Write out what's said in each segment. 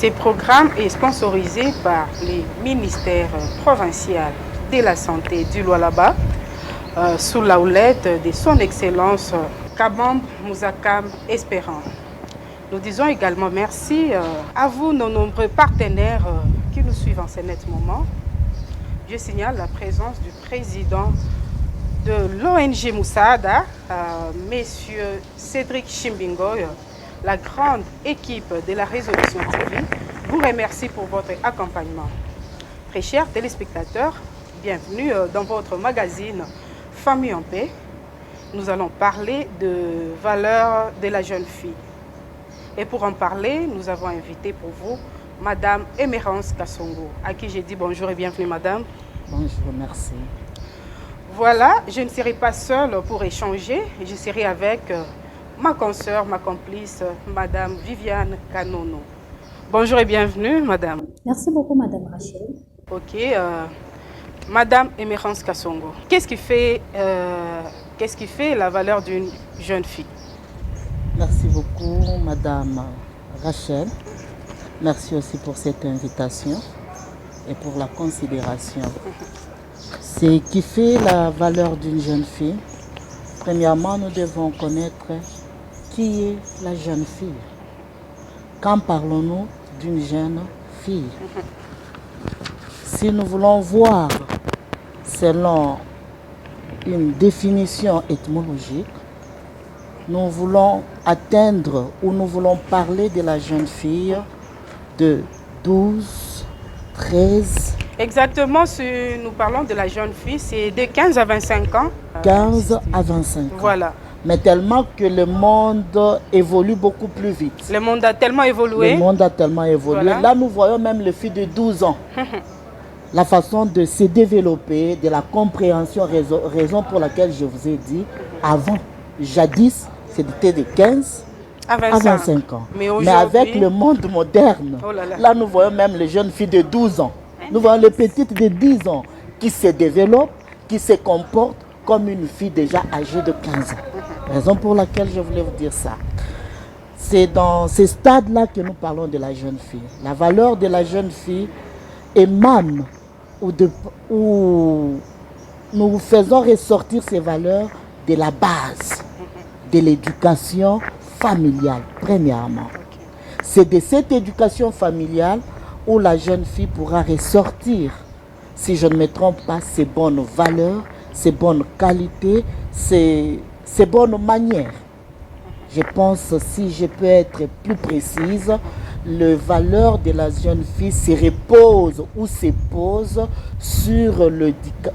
Ce programme est sponsorisé par les ministères provinciaux de la santé du Lualaba sous la houlette de son Excellence Kabamb Mouzakam Espérant. Nous disons également merci à vous, nos nombreux partenaires qui nous suivent en ce net moment. Je signale la présence du président de l'ONG Moussada, Monsieur Cédric Chimbingoy, la grande équipe de la résolution TV vous remercie pour votre accompagnement. Très chers téléspectateurs, bienvenue dans votre magazine Famille en paix. Nous allons parler de valeurs de la jeune fille. Et pour en parler, nous avons invité pour vous Madame Emerance Kassongo, à qui j'ai dit bonjour et bienvenue Madame. Bonjour, merci. Voilà, je ne serai pas seule pour échanger, je serai avec ma consoeur, ma complice, Madame Viviane Kanono. Bonjour et bienvenue, Madame. Merci beaucoup, Madame Rachel. Ok, Madame Emerance Kassongo, qu'est-ce qui fait la valeur d'une jeune fille? Merci beaucoup, Madame Rachel. Merci aussi pour cette invitation et pour la considération. Ce qui fait la valeur d'une jeune fille, premièrement, nous devons connaître qui est la jeune fille. Quand parlons-nous d'une jeune fille? Si nous voulons voir selon une définition étymologique, nous voulons atteindre ou nous voulons parler de la jeune fille de 12, 13. Exactement, si nous parlons de la jeune fille, c'est de 15 à 25 ans. 15 à 25 ans. Voilà. Mais tellement que le monde évolue beaucoup plus vite. Le monde a tellement évolué. Le monde a tellement évolué. Voilà. Là, nous voyons même les filles de 12 ans. La façon de se développer, de la compréhension, raison pour laquelle je vous ai dit, avant, jadis, c'était de 15 à 25 ans. Mais avec le monde moderne, là, nous voyons même les jeunes filles de 12 ans. Nous voyons les petites de 10 ans qui se développent, qui se comportent comme une fille déjà âgée de 15 ans. Raison pour laquelle je voulais vous dire ça. C'est dans ce stade-là que nous parlons de la jeune fille. La valeur de la jeune fille émane où nous faisons ressortir ces valeurs de la base, de l'éducation familiale, premièrement. C'est de cette éducation familiale où la jeune fille pourra ressortir, si je ne me trompe pas, ses bonnes valeurs, ses bonnes qualités, ses bonnes manières. Je pense, si je peux être plus précise, les valeurs de la jeune fille se reposent ou se posent sur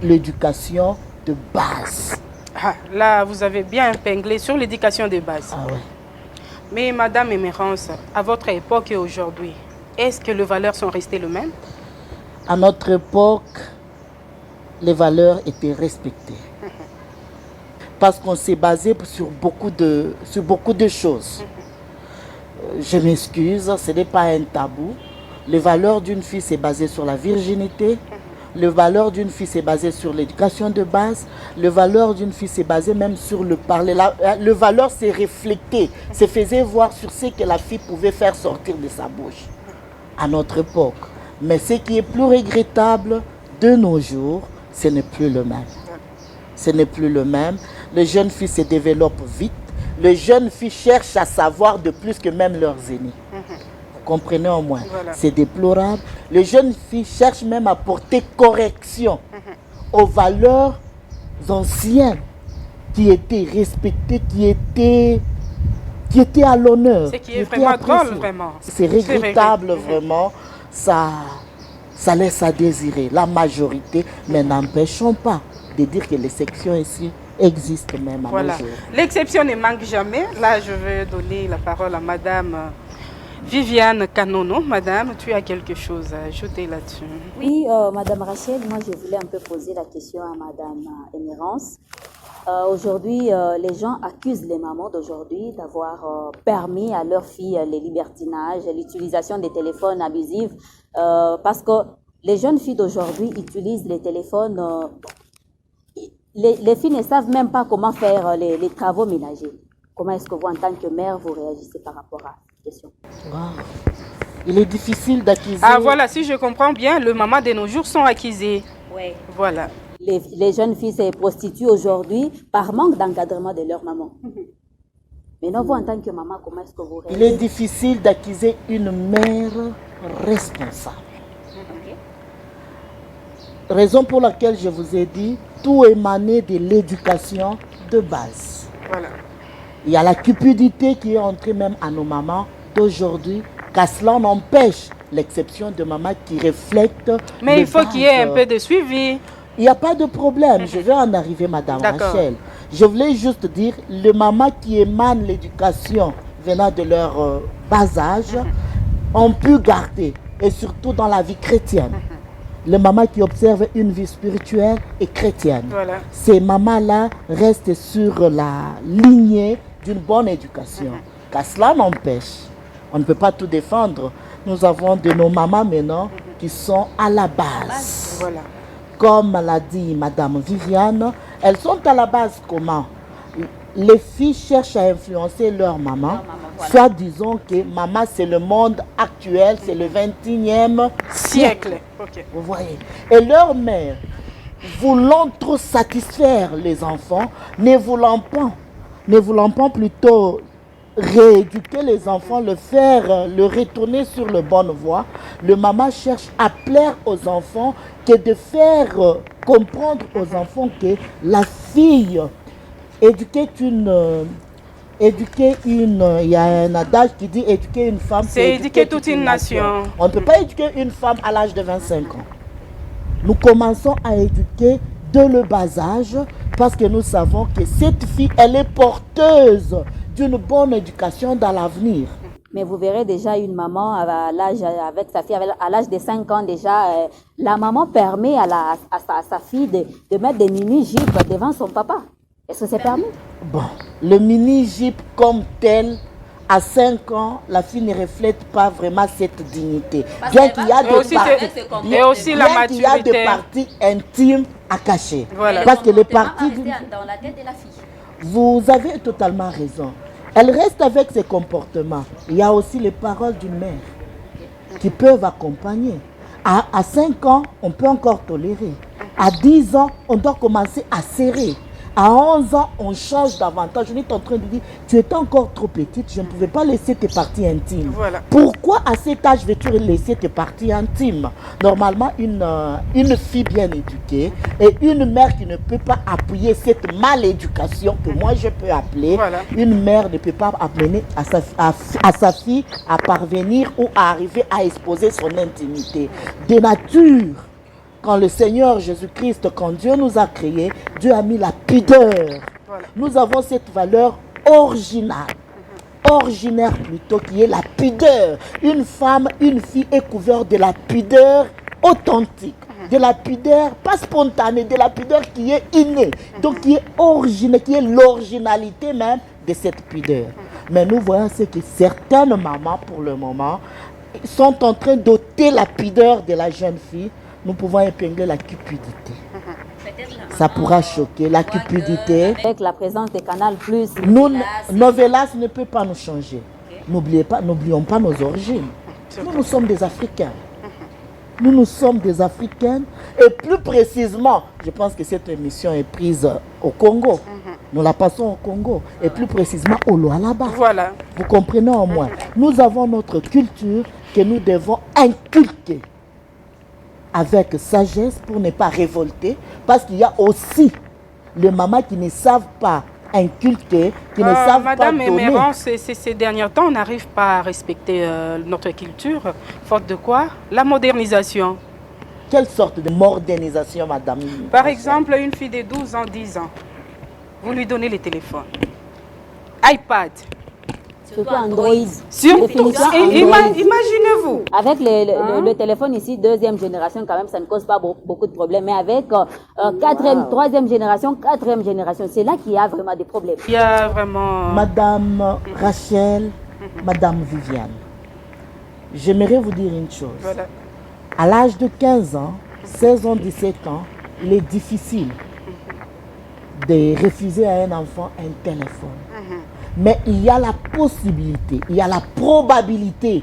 l'éducation de base. Ah, là, vous avez bien épinglé sur l'éducation de base. Ah ouais. Mais Madame Emerance, à votre époque et aujourd'hui, est-ce que les valeurs sont restées les mêmes? À notre époque, les valeurs étaient respectées. Parce qu'on s'est basé sur beaucoup de choses. Je m'excuse, ce n'est pas un tabou. Les valeurs d'une fille, c'est basé sur la virginité. Les valeurs d'une fille, c'est basé sur l'éducation de base. Les valeurs d'une fille, c'est basé même sur le parler. Les valeurs, c'est reflété, c'est faisait voir sur ce que la fille pouvait faire sortir de sa bouche à notre époque. Mais ce qui est plus regrettable de nos jours, ce n'est plus le même. Ce n'est plus le même. Les jeunes filles se développent vite. Les jeunes filles cherchent à savoir de plus que même leurs aînés. Vous comprenez au moins? Voilà. C'est déplorable. Les jeunes filles cherchent même à porter correction aux valeurs anciennes qui étaient respectées, qui étaient à l'honneur. Ce qui est vraiment drôle, vraiment. C'est regrettable, vraiment. Ça laisse à désirer. La majorité, mais n'empêchons pas de dire que les sections ici existent même à nos jours. L'exception ne manque jamais. Là, je vais donner la parole à Madame Viviane Kanono. Madame, tu as quelque chose à ajouter là-dessus? Oui, Madame Rachel, moi je voulais un peu poser la question à Madame Emerance. Aujourd'hui, les gens accusent les mamans d'aujourd'hui d'avoir permis à leurs filles les libertinages, l'utilisation des téléphones abusifs, parce que les jeunes filles d'aujourd'hui utilisent les téléphones. Les filles ne savent même pas comment faire les travaux ménagers. Comment est-ce que vous, en tant que mère, vous réagissez par rapport à cette question? Il est difficile d'acquiser. Ah voilà, si je comprends bien, les mamans de nos jours sont accusées. Oui. Voilà. Les jeunes filles se prostituent aujourd'hui par manque d'encadrement de leur maman. Maintenant, vous, en tant que maman, comment est-ce que vous Il est difficile d'acquiser une mère responsable. Raison pour laquelle je vous ai dit, tout émané de l'éducation de base. Voilà. Il y a la cupidité qui est entrée même à nos mamans d'aujourd'hui, car cela n'empêche l'exception de mamans qui reflètent. Mais il faut qu'il y ait un peu de suivi. Il n'y a pas de problème, je vais en arriver, Madame Rachel. Je voulais juste dire, les mamans qui émanent l'éducation venant de leur bas âge ont pu garder, et surtout dans la vie chrétienne. Les mamans qui observent une vie spirituelle et chrétienne. Voilà. Ces mamans-là restent sur la lignée d'une bonne éducation. Car cela n'empêche, on ne peut pas tout défendre. Nous avons de nos mamans maintenant qui sont à la base. Voilà. Comme l'a dit Madame Viviane, elles sont à la base comment? Les filles cherchent à influencer leur maman, voilà. Soit disons que maman c'est le monde actuel, c'est le 21e siècle. Okay. Vous voyez. Et leur mère, voulant trop satisfaire les enfants, ne voulant pas plutôt rééduquer les enfants, le retourner sur le bonne voie, le maman cherche à plaire aux enfants que de faire comprendre aux enfants que la fille éduquer il y a un adage qui dit éduquer une femme, c'est éduquer toute une nation. On ne peut pas éduquer une femme à l'âge de 25 ans. Nous commençons à éduquer dès le bas âge parce que nous savons que cette fille, elle est porteuse d'une bonne éducation dans l'avenir. Mais vous verrez déjà une maman avec sa fille, à l'âge de 5 ans déjà, la maman permet à sa fille de mettre des mini-jupes devant son papa. Est-ce que c'est permis? Bon, le mini-jupe comme tel, à 5 ans, la fille ne reflète pas vraiment cette dignité. Bien qu'il y a des parties intimes à cacher. Voilà. Parce que les parties dans la tête de la fille. Vous avez totalement raison. Elle reste avec ses comportements. Il y a aussi les paroles d'une mère qui peuvent accompagner. À 5 ans, on peut encore tolérer. À 10 ans, on doit commencer à serrer. À 11 ans, on change davantage. On est en train de dire, tu étais encore trop petite, je ne pouvais pas laisser tes parties intimes. Voilà. Pourquoi à cet âge veux-tu laisser tes parties intimes? Normalement, une fille bien éduquée et une mère qui ne peut pas appuyer cette maléducation que moi je peux appeler, voilà. Une mère ne peut pas amener à sa fille à parvenir ou à arriver à exposer son intimité. De nature, quand le Seigneur Jésus-Christ, quand Dieu nous a créés, Dieu a mis la pudeur. Voilà. Nous avons cette valeur originale, originaire plutôt, qui est la pudeur. Une femme, une fille est couverte de la pudeur authentique, de la pudeur pas spontanée, de la pudeur qui est innée, donc qui est originelle, qui est l'originalité même de cette pudeur. Mais nous voyons ce que certaines mamans, pour le moment, sont en train d'ôter la pudeur de la jeune fille. Nous pouvons épingler la cupidité. Ça pourra choquer, la cupidité. Avec la présence des Canal+, Novelas ne peut pas nous changer. N'oublions pas nos origines. Nous sommes des Africains. Nous sommes des Africaines. Et plus précisément, je pense que cette émission est prise au Congo. Nous la passons au Congo. Et plus précisément au Lualaba. Voilà. Vous comprenez au moins. Nous avons notre culture que nous devons inculquer avec sagesse pour ne pas révolter, parce qu'il y a aussi les mamans qui ne savent pas inculquer, qui ne savent Madame pas donner. Madame ces derniers temps, on n'arrive pas à respecter notre culture, faute de quoi? La modernisation. Quelle sorte de modernisation, madame? Par exemple, une fille de 12 ans, 10 ans, vous lui donnez le téléphone, iPad. Surtout Android. Surtout, imaginez-vous. Avec le téléphone ici, deuxième génération, quand même, ça ne cause pas beaucoup de problèmes. Mais avec troisième génération, quatrième génération, c'est là qu'il y a vraiment des problèmes. Il y a vraiment... Madame Rachel, Madame Viviane, j'aimerais vous dire une chose. Voilà. À l'âge de 15 ans, 16 ans, 17 ans, il est difficile de refuser à un enfant un téléphone. Mais il y a la possibilité, il y a la probabilité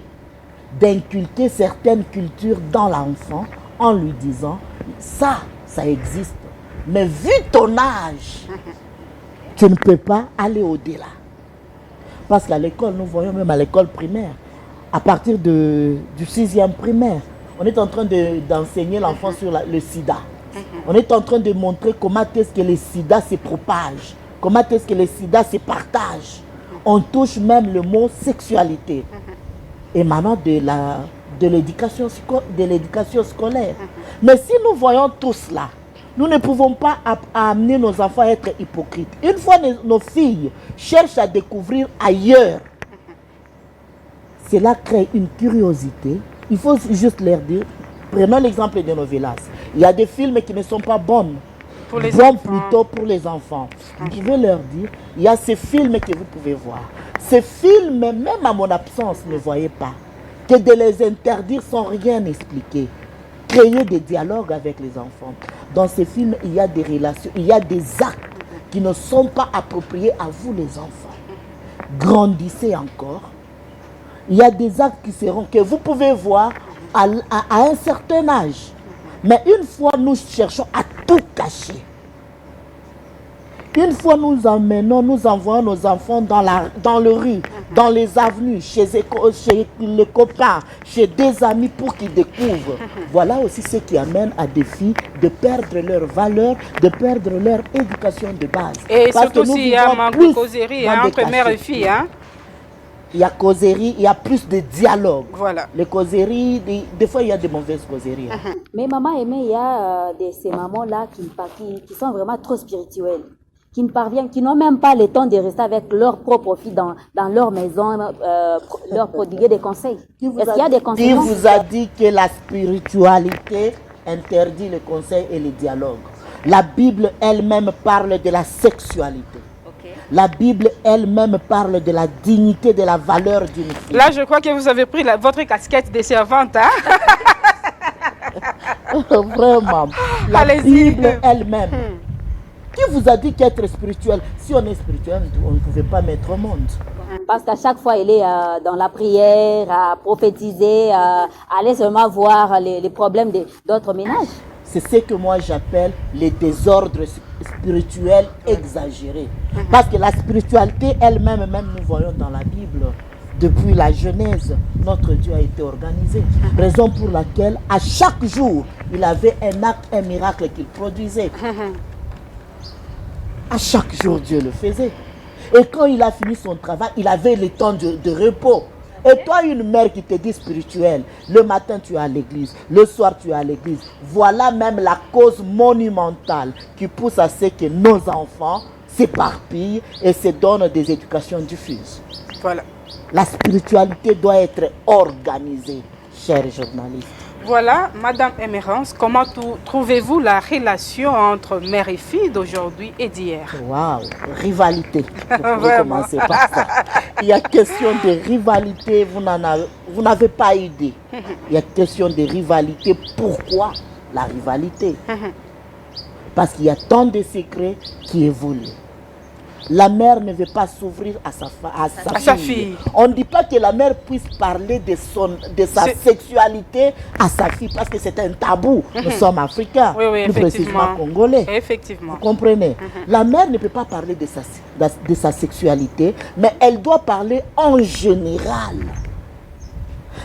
d'inculquer certaines cultures dans l'enfant en lui disant ça existe. Mais vu ton âge, tu ne peux pas aller au-delà. Parce qu'à l'école, nous voyons même à l'école primaire, à partir du 6e primaire, on est en train d'enseigner l'enfant sur le sida. On est en train de montrer comment est-ce que le sida se propage, comment est-ce que le sida se partage. On touche même le mot sexualité. Émanant de l'éducation scolaire. Mais si nous voyons tout cela, nous ne pouvons pas amener nos enfants à être hypocrites. Une fois nos filles cherchent à découvrir ailleurs, cela crée une curiosité. Il faut juste leur dire, prenons l'exemple de novelas. Il y a des films qui ne sont pas bons. Plutôt pour les enfants. Vous pouvez leur dire, il y a ces films que vous pouvez voir. Ces films, même à mon absence, ne voyez pas. Que de les interdire sans rien expliquer. Créer des dialogues avec les enfants. Dans ces films, il y a des relations, il y a des actes qui ne sont pas appropriés à vous les enfants. Grandissez encore. Il y a des actes que vous pouvez voir à un certain âge. Mais une fois nous cherchons à tout cacher. Une fois nous envoyons nos enfants dans le rue, dans les avenues, chez les copains, chez des amis pour qu'ils découvrent. Voilà aussi ce qui amène à des filles de perdre leur valeur, de perdre leur éducation de base. Et parce surtout s'il y a un manque de causerie entre mère et fille. Il y a causerie, il y a plus de dialogue. Voilà. Les causeries, des fois il y a de mauvaises causeries. Mais maman aimée, il y a ces mamans-là qui sont vraiment trop spirituelles, qui ne parviennent, qui n'ont même pas le temps de rester avec leur propre fille dans leur maison, leur prodiguer des conseils. Est-ce qu'il y a des conseils? Qui vous a dit que la spiritualité interdit le conseil et le dialogue? La Bible elle-même parle de la sexualité. La Bible elle-même parle de la dignité, de la valeur d'une fille. Là, je crois que vous avez pris votre casquette de servante. Hein? Vraiment. La Bible elle-même. Qui vous a dit qu'être spirituel? Si on est spirituel, on ne pouvait pas mettre au monde. Parce qu'à chaque fois, il est dans la prière, à prophétiser, à aller seulement voir les problèmes d'autres ménages. C'est ce que moi j'appelle les désordres spirituels exagérés. Parce que la spiritualité elle-même, même nous voyons dans la Bible, depuis la Genèse, notre Dieu a été organisé. Raison pour laquelle, à chaque jour, il avait un acte, un miracle qu'il produisait. À chaque jour, Dieu le faisait. Et quand il a fini son travail, il avait le temps de repos. Et toi, une mère qui te dit spirituelle, le matin tu es à l'église, le soir tu es à l'église. Voilà même la cause monumentale qui pousse à ce que nos enfants s'éparpillent et se donnent des éducations diffuses. Voilà. La spiritualité doit être organisée, chers journalistes. Voilà, Madame Emerance, comment trouvez-vous la relation entre mère et fille d'aujourd'hui et d'hier? Waouh, rivalité. Vous pouvez commencer par ça. Il y a question de rivalité, vous n'avez pas idée. Il y a question de rivalité. Pourquoi la rivalité? Parce qu'il y a tant de secrets qui évoluent. La mère ne veut pas s'ouvrir à sa fille. On ne dit pas que la mère puisse parler de sa sexualité à sa fille parce que c'est un tabou. Nous sommes africains, plus précisément congolais. Effectivement. Vous comprenez? La mère ne peut pas parler de sa sexualité, mais elle doit parler en général.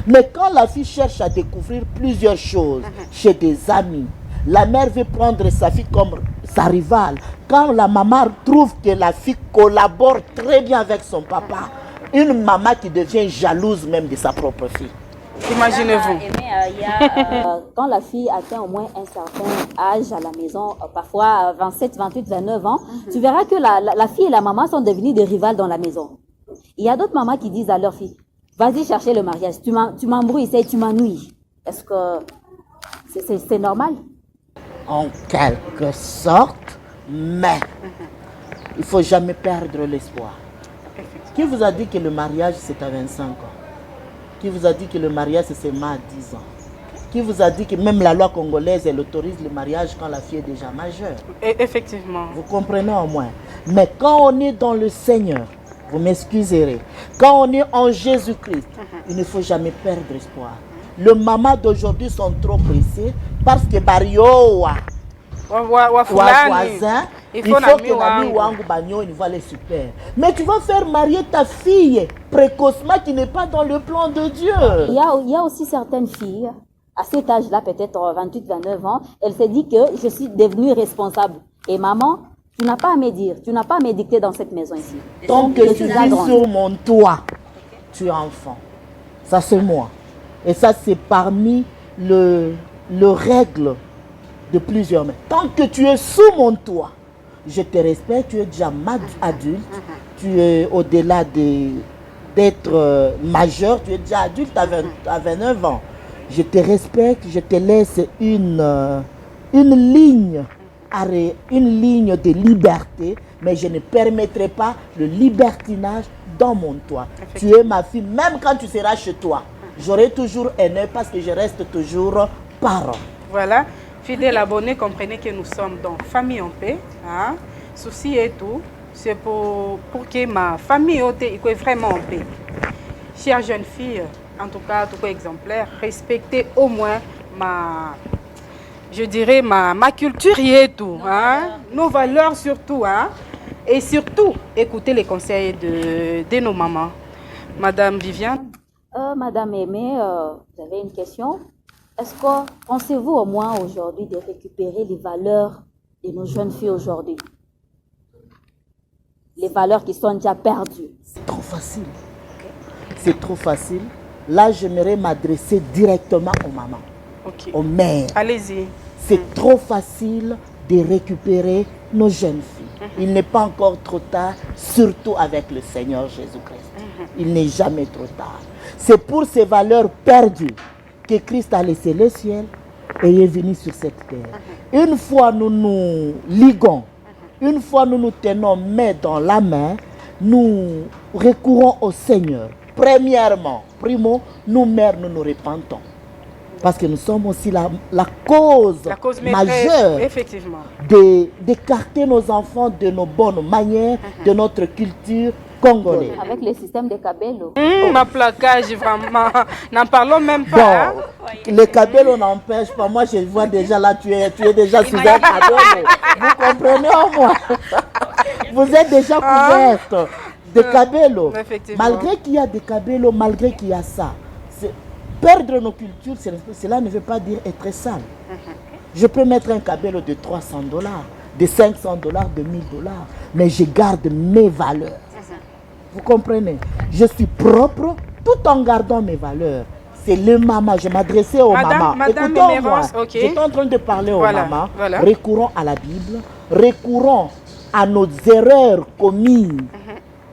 Mais quand la fille cherche à découvrir plusieurs choses chez des amis, la mère veut prendre sa fille comme sa rivale. Quand la maman trouve que la fille collabore très bien avec son papa, une maman qui devient jalouse même de sa propre fille. Imaginez-vous. Quand la fille atteint au moins un certain âge à la maison, parfois 27, 28, 29 ans, tu verras que la fille et la maman sont devenues des rivales dans la maison. Il y a d'autres mamans qui disent à leur fille, vas-y chercher le mariage, tu m'embrouilles, tu m'ennuies. Est-ce que c'est normal? En quelque sorte, mais il ne faut jamais perdre l'espoir. Qui vous a dit que le mariage c'est à 25 ans? Qui vous a dit que le mariage c'est seulement à 10 ans? Qui vous a dit que même la loi congolaise elle autorise le mariage quand la fille est déjà majeure? Effectivement. Vous comprenez au moins. Mais quand on est dans le Seigneur, Vous m'excuserez. Quand on est en Jésus-Christ, il ne faut jamais perdre espoir. Les mamans d'aujourd'hui sont trop pressées parce que barioa voisin, il faut que l'ami wangu banyo il voit les super. Mais tu vas faire marier ta fille précocement qui n'est pas dans le plan de Dieu. Il y a aussi certaines filles, à cet âge-là, peut-être 28-29 ans, elle s'est dit que je suis devenue responsable. Et maman, tu n'as pas à me dire, tu n'as pas à me dicter dans cette maison ici. Tant que tu vis sur mon toit, tu es enfant. Ça c'est moi. Et ça c'est parmi le règle de plusieurs mains. Tant que tu es sous mon toit, je te respecte, tu es déjà adulte, tu es au-delà d'être majeur, tu es déjà adulte à 29 ans. Je te respecte, je te laisse une ligne de liberté, mais je ne permettrai pas le libertinage dans mon toit. Tu es ma fille, même quand tu seras chez toi. J'aurai toujours un œil parce que je reste toujours parent. Voilà, fidèles abonnés, comprenez que nous sommes dans Famille en paix. Hein? Souci et tout, c'est pour que ma famille soit vraiment en paix. Chère jeune fille, en tout cas, tout cas exemplaire, respectez au moins je dirais ma culture et tout, hein? Nos valeurs surtout, hein? Et surtout, écoutez les conseils de nos mamans. Madame Viviane. Madame Aimée, vous avez une question. Est-ce que pensez-vous au moins aujourd'hui de récupérer les valeurs de nos jeunes filles aujourd'hui? Les valeurs qui sont déjà perdues. C'est trop facile. C'est trop facile. Là, j'aimerais m'adresser directement aux mamans, aux mères. Allez-y. C'est trop facile de récupérer nos jeunes filles. Il n'est pas encore trop tard, surtout avec le Seigneur Jésus-Christ. Il n'est jamais trop tard. C'est pour ces valeurs perdues que Christ a laissé le ciel et est venu sur cette terre. Une fois nous nous liguons, une fois nous nous tenons main dans la main, nous recourons au Seigneur. Premièrement, nous mères, nous nous repentons. Parce que nous sommes aussi la cause majeure d'écarter nos enfants de nos bonnes manières, de notre culture congolaise. Avec le système de Kabelo. Ma placage, vraiment. N'en parlons même pas. Bon, le Kabelo n'empêche pas. Moi, je vois déjà là, tu es déjà sous un Kabelo. Vous comprenez au moins? Vous êtes déjà couverte de Kabelo. Malgré qu'il y a des Kabelo, malgré qu'il y a ça. Perdre nos cultures, cela ne veut pas dire être sale. Je peux mettre un Kabelo de $300, de $500, de $1000, mais je garde mes valeurs. Vous comprenez? Je suis propre tout en gardant mes valeurs. C'est le maman, je m'adressais aux mamans. Écoutons-moi, j'étais en train de parler aux mamans. Recourons à la Bible, recourons à nos erreurs commises.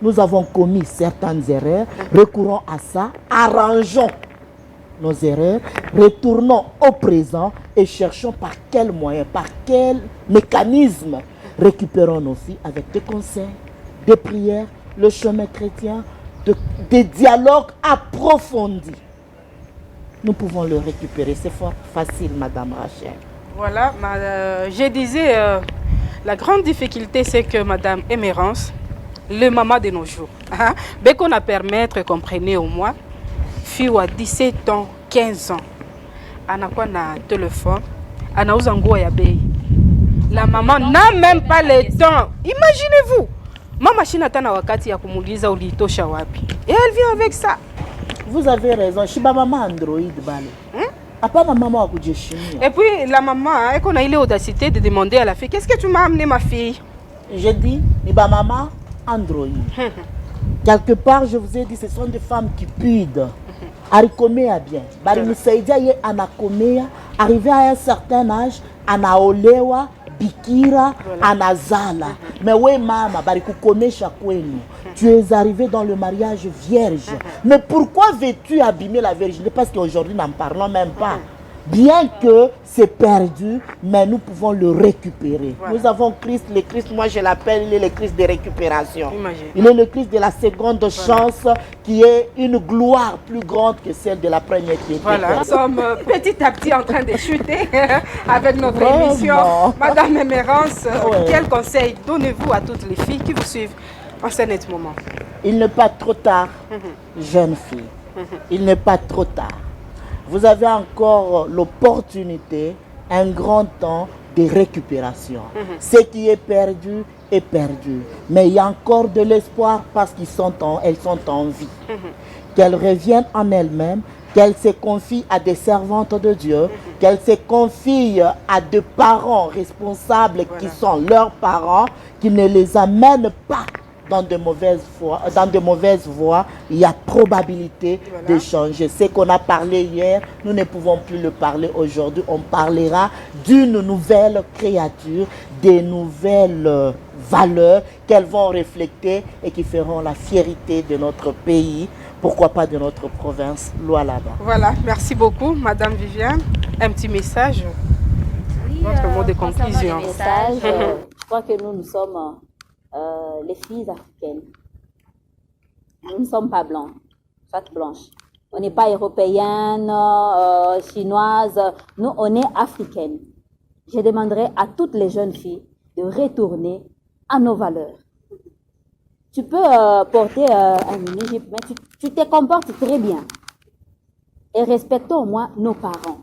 Nous avons commis certaines erreurs, recourons à ça, arrangeons nos erreurs, retournons au présent et cherchons par quel moyen, par quel mécanisme récupérons nos filles avec des conseils, des prières, le chemin chrétien, des dialogues approfondis. Nous pouvons le récupérer. C'est fort facile, Madame Rachel. Voilà, je disais, la grande difficulté, c'est que Madame Émérance, le maman de nos jours, dès qu'on a permettre, comprenez au moins, fille à 17 ans, 15 ans, elle a quoi na téléphone, elle a ya bei. La maman n'a même pas le temps. Imaginez-vous, ma machine a na wakati ya kumuliza ulitosha wapi. Et elle vient avec ça. Vous avez raison, je suis maman Android bale. Maman Et puis la maman, elle a eu l'audacité de demander à la fille, qu'est-ce que tu m'as amené ma fille? Je dis, maman Android. Quelque part, je vous ai dit, ce sont des femmes qui pudent. Arikomea bien. Barimusaidia ye anakomea, arrivé à un certain âge, anaolewa, bikira, anazala. Mais oui, maman, barikukomesha kwenu. Tu es arrivé dans le mariage vierge. Mais pourquoi veux-tu abîmer la virginité? Parce qu'aujourd'hui, n'en parlons même pas. Bien que c'est perdu, mais nous pouvons le récupérer. Voilà. Nous avons Christ, le Christ, moi je l'appelle, il est le Christ de récupération. Imagine. Il est le Christ de la seconde chance, qui est une gloire plus grande que celle de la première qui était. Voilà, nous sommes petit à petit en train de chuter avec notre émission. Madame Émérance, quel conseil donnez-vous à toutes les filles qui vous suivent? En ce net moment. Il n'est pas trop tard, jeune fille. Il n'est pas trop tard. Vous avez encore l'opportunité, un grand temps de récupération. Ce qui est perdu est perdu. Mais il y a encore de l'espoir parce qu'elles sont en vie. Qu'elles reviennent en elles-mêmes, qu'elles se confient à des servantes de Dieu, qu'elles se confient à des parents responsables qui sont leurs parents, qui ne les amènent pas dans de mauvaises voies, il y a probabilité de changer. Ce qu'on a parlé hier, nous ne pouvons plus le parler aujourd'hui. On parlera d'une nouvelle créature, des nouvelles valeurs qu'elles vont refléter et qui feront la fierté de notre pays, pourquoi pas de notre province, Lualaba. Voilà, merci beaucoup, Madame Viviane. Un petit message, notre mot de conclusion. Je crois que nous sommes les filles africaines. Nous ne sommes pas blancs, soit blanches. On n'est pas européennes, chinoises. Nous, on est africaines. Je demanderai à toutes les jeunes filles de retourner à nos valeurs. Tu peux porter un mini-jupe, mais tu te comportes très bien. Et respectons au moins nos parents.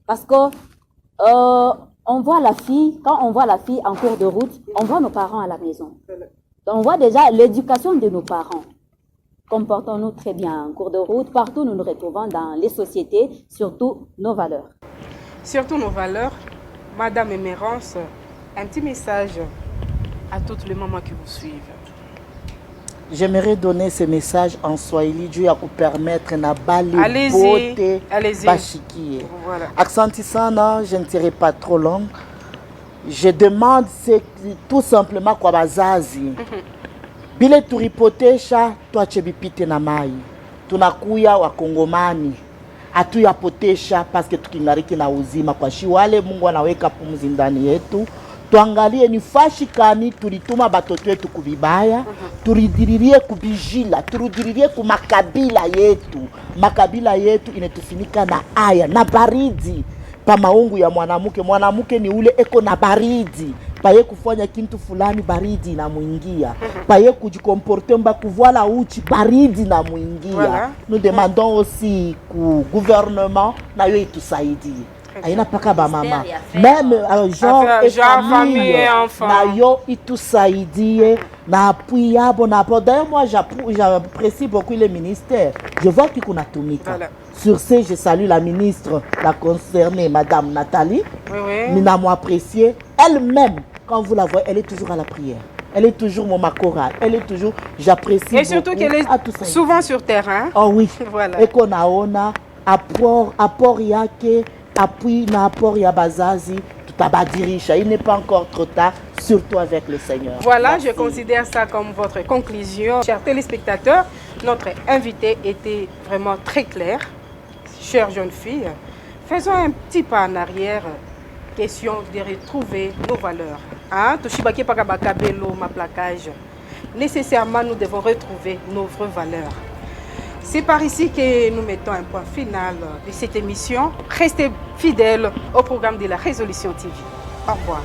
Parce que on voit la fille, quand on voit la fille en cours de route, on voit nos parents à la maison. Donc, on voit déjà l'éducation de nos parents. Comportons-nous très bien en cours de route. Partout, nous nous retrouvons dans les sociétés, surtout nos valeurs. Surtout nos valeurs. Madame Emerance, un petit message à toutes les mamans qui vous suivent. J'aimerais donner ce message en Swahili. Dieu a pu permettre na bali beauté bashikie. Accenti sana, je ne serai pas trop long. Je demande tout simplement kwa bazazi. Bile turipotesha tuachebipite na mai. Tunakuya wakongomani. Hatuyapotesha paske tukingariki na uzima kwa shiwale Mungu anaweka pumzi ndani yetu. Tuangalie ni fashi kani tulituma batoto yetu kubibaya, turidiririe kubijila, turidiririe ku makabila yetu. Makabila yetu inetufinika na aya, na baridi. Pa maungu ya mwanamuke, mwanamuke ni ule eko na baridi. Paye kufanya kintu fulani baridi na muingia. Paye kujikomporte mba kuvoila uchi baridi na muingia. Voilà. Nous demandons aussi au gouvernement na yo itusaidie. Aina paka ba mama. Même genre et famille et enfants. Na yo itusaidie na appui yabo na apport. D'ailleurs moi j'apprécie beaucoup les ministères. Je vois qu'il kuna tumika. Voilà. Sur ce, je salue la ministre, la concernée, Madame Nathalie. Mina m'a apprécié. Elle-même, quand vous la voyez, elle est toujours à la prière. Elle est toujours mon chorale. Elle est toujours, j'apprécie. Et surtout qu'elle est souvent sur terrain. Oh oui. Voilà. Et qu'on a apport yake, appui na apport ya bazazi, tout abadirisha. Il n'est pas encore trop tard, surtout avec le Seigneur. Voilà, merci. Je considère ça comme votre conclusion. Chers téléspectateurs, notre invité était vraiment très clair. Chères jeunes filles, faisons un petit pas en arrière. Question de retrouver nos valeurs. Toshibaki pakabakabelo, ma placage. Nécessairement, nous devons retrouver nos vraies valeurs. C'est par ici que nous mettons un point final de cette émission. Restez fidèles au programme de la Résolution TV. Au revoir.